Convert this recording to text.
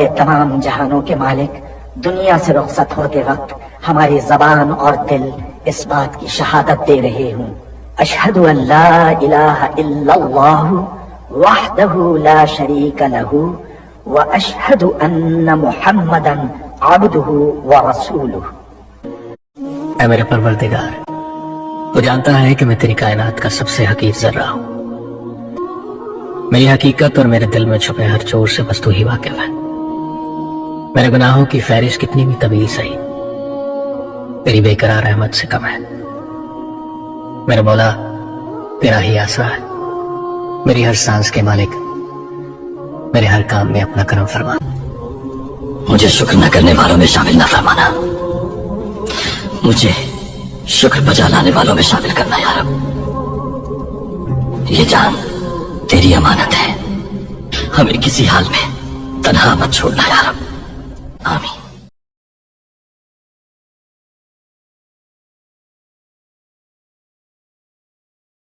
اے تمام جہانوں کے مالک، دنیا سے رخصت ہوتے وقت ہماری زبان اور دل اس بات کی شہادت دے رہے ہوں، اشہد ان لا الہ الا اللہ وحدہ لا شریک لہ واشہد ان محمدا عبدہ ورسولہ۔ اے میرے پروردگار، تو جانتا ہے کہ میں تیری کائنات کا سب سے حقیر ذرہ ہوں، میری حقیقت اور میرے دل میں چھپے ہر چور سے بس تو ہی واقف ہے۔ میرے گناہوں کی فہرست کتنی بھی طویل صحیح تیری بے قرار رحمت سے کم ہے۔ میرے مولا، تیرا ہی آسرا ہے، میری ہر سانس کے مالک، میرے ہر کام میں اپنا کرم فرما، مجھے شکر نہ کرنے والوں میں شامل نہ فرمانا، مجھے شکر بجا لانے والوں میں شامل کرنا یا رب۔ یہ جان تیری امانت ہے، ہمیں کسی حال میں تنہا مت چھوڑنا یا رب، آمین۔